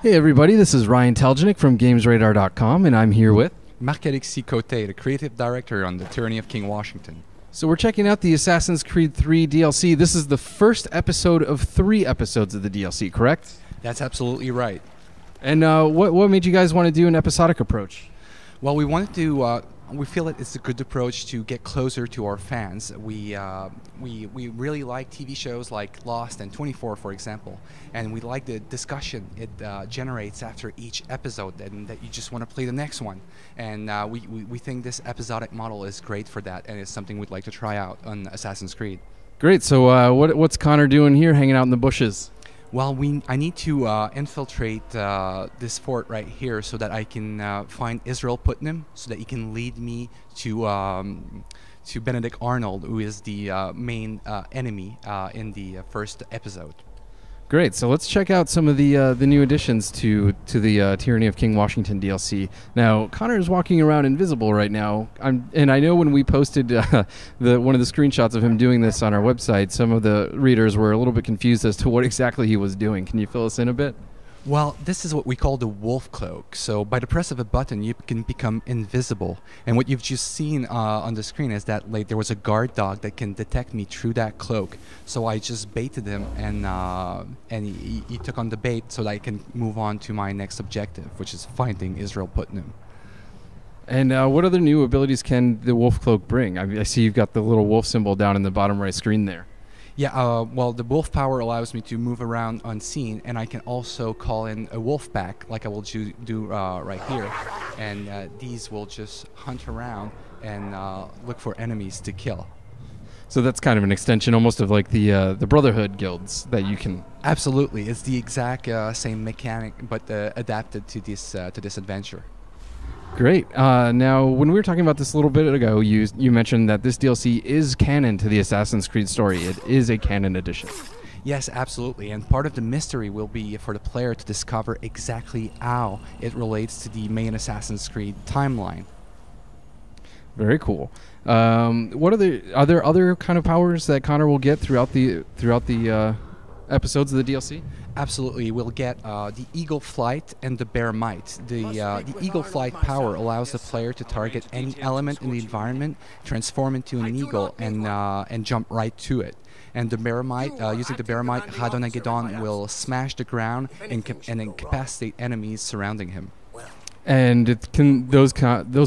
Hey everybody, this is Ryan Telgenik from GamesRadar.com, and I'm here with... Marc-Alexis Côté, the creative director on the Tyranny of King Washington. So we're checking out the Assassin's Creed 3 DLC. This is the first episode of 3 episodes of the DLC, correct? That's absolutely right. And what made you guys want to do an episodic approach? Well, we wanted to. We feel that it's a good approach to get closer to our fans. We really like TV shows like Lost and 24, for example, and we like the discussion it generates after each episode, and that you just want to play the next one. And we think this episodic model is great for that, and it's something we'd like to try out on Assassin's Creed. Great. So what's Connor doing here, hanging out in the bushes? Well, I need to infiltrate this fort right here so that I can find Israel Putnam, so that he can lead me to Benedict Arnold, who is the main enemy in the first episode. Great. So let's check out some of the new additions to the Tyranny of King Washington DLC. Now, Connor is walking around invisible right now. And I know when we posted one of the screenshots of him doing this on our website, some of the readers were a little bit confused as to what exactly he was doing. Can you fill us in a bit? Well, this is what we call the Wolf Cloak. So by the press of a button, you can become invisible. And what you've just seen on the screen is that there was a guard dog that can detect me through that cloak. So I just baited him, and he took on the bait so that I can move on to my next objective, which is finding Israel Putnam. And what other new abilities can the Wolf Cloak bring? I see you've got the little wolf symbol down in the bottom right screen there. Yeah, well, the wolf power allows me to move around unseen, and I can also call in a wolf pack, like I will do right here. And these will just hunt around and look for enemies to kill. So that's kind of an extension almost of like the Brotherhood guilds that you can... Absolutely. It's the exact same mechanic, but adapted to this adventure. Great. Now, when we were talking about this a little bit ago, you mentioned that this DLC is canon to the Assassin's Creed story. It is a canon edition. Yes, absolutely. And part of the mystery will be for the player to discover exactly how it relates to the main Assassin's Creed timeline. Very cool. Are there other kind of powers that Connor will get throughout the episodes of the DLC? Absolutely. We'll get the Eagle Flight and the Bear Might. The Eagle Flight power allows the player to target any element in the environment, transform into an eagle, and jump right to it. And the Bear Might, using the Bear Might, Hadonagedon will smash the ground and incapacitate enemies surrounding him. And those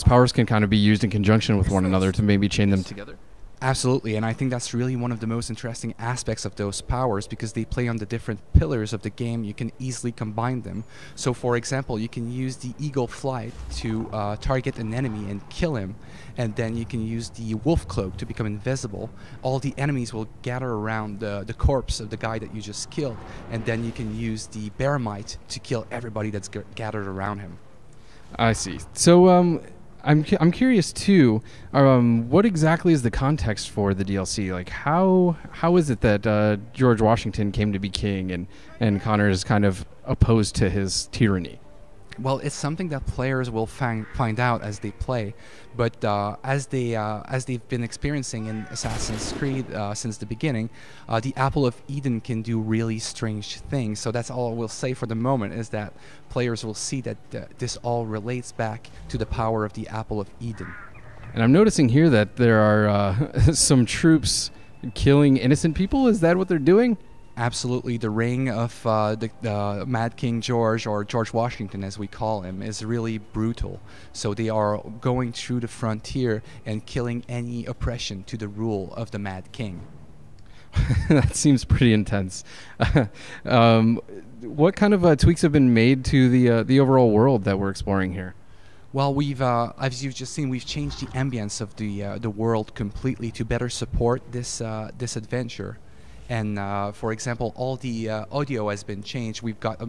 powers can kind of be used in conjunction with one another to maybe chain them together. Absolutely, and I think that's really one of the most interesting aspects of those powers, because they play on the different pillars of the game. You can easily combine them. So, for example, you can use the Eagle Flight to target an enemy and kill him, and then you can use the Wolf Cloak to become invisible. All the enemies will gather around the corpse of the guy that you just killed, and then you can use the Bear Might to kill everybody that's gathered around him. I see. So, I'm curious too. What exactly is the context for the DLC? Like, how is it that George Washington came to be king, and Connor is kind of opposed to his tyranny? Well, it's something that players will find out as they play, but as they've been experiencing in Assassin's Creed since the beginning, the Apple of Eden can do really strange things. So that's all we'll say for the moment, is that players will see that this all relates back to the power of the Apple of Eden. And I'm noticing here that there are some troops killing innocent people. Is that what they're doing? Absolutely. The reign of the Mad King George, or George Washington as we call him, is really brutal. So they are going through the frontier and killing any oppression to the rule of the Mad King. That seems pretty intense. What kind of tweaks have been made to the overall world that we're exploring here? Well, as you've just seen, we've changed the ambience of the world completely to better support this adventure. And for example, all the audio has been changed. We've got a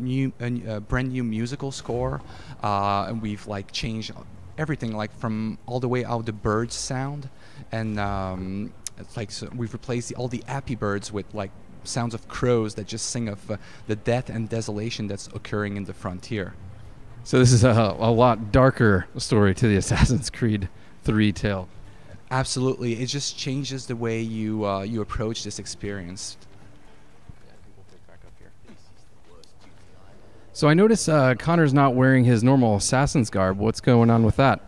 brand new musical score, and we've changed everything, from all the way how the birds sound, and so we've replaced all the happy birds with sounds of crows that just sing of the death and desolation that's occurring in the frontier. So this is a lot darker story to the Assassin's Creed 3 tale. Absolutely, it just changes the way you approach this experience. So I notice Connor's not wearing his normal assassin's garb. What's going on with that?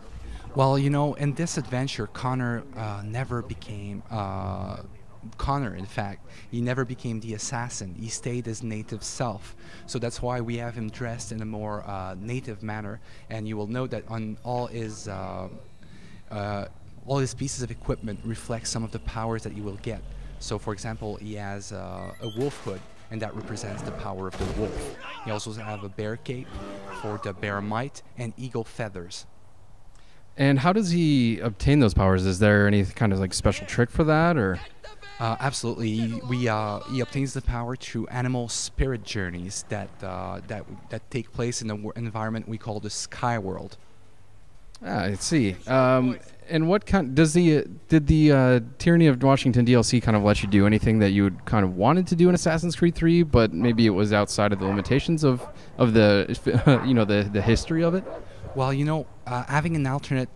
Well, you know, in this adventure, Connor never became Connor. In fact, he never became the assassin. He stayed his native self. So that's why we have him dressed in a more native manner. And you will note that on all his pieces of equipment reflect some of the powers that you will get. So, for example, he has a wolf hood, and that represents the power of the wolf. He also has a bear cape for the bear might, and eagle feathers. And how does he obtain those powers? Is there any kind of like special trick for that, or? Absolutely, he obtains the power through animal spirit journeys that take place in an environment we call the Sky World. I see. And what kind did the Tyranny of Washington DLC kind of let you do anything that you would kind of wanted to do in Assassin's Creed 3, but maybe it was outside of the limitations of the the history of it? Well, you know, having an alternate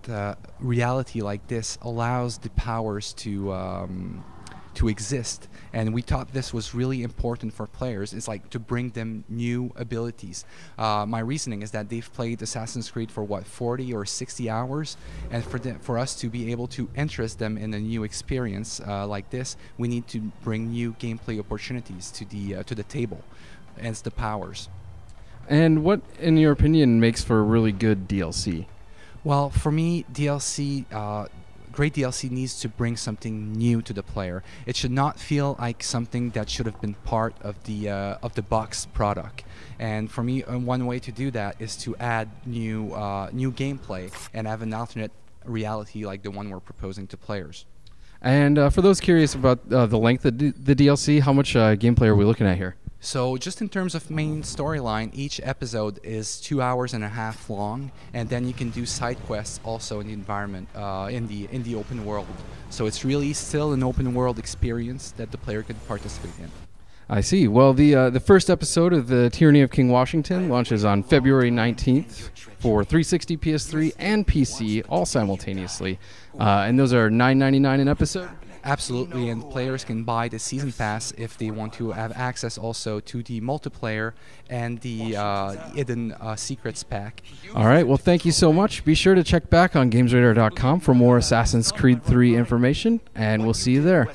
reality like this allows the powers to exist, and we thought this was really important for players. It's like to bring them new abilities. My reasoning is that they've played Assassin's Creed for what, 40 or 60 hours, and for us to be able to interest them in a new experience like this, we need to bring new gameplay opportunities to the table, hence the powers. And what, in your opinion, makes for a really good DLC? Well, for me, great DLC needs to bring something new to the player. It should not feel like something that should have been part of the box product. And for me, one way to do that is to add new gameplay and have an alternate reality like the one we're proposing to players. And for those curious about the length of the DLC, how much gameplay are we looking at here? So just in terms of main storyline, each episode is 2 hours and a half long, and then you can do side quests also in the environment, in the open world. So it's really still an open world experience that the player can participate in. I see. Well, the first episode of the Tyranny of King Washington launches on February 19th for 360, PS3, and PC, all simultaneously. And those are $9.99 an episode? Absolutely, and players can buy the season pass if they want to have access also to the multiplayer and the hidden secrets pack. All right, well, thank you so much. Be sure to check back on GamesRadar.com for more Assassin's Creed 3 information, and we'll see you there.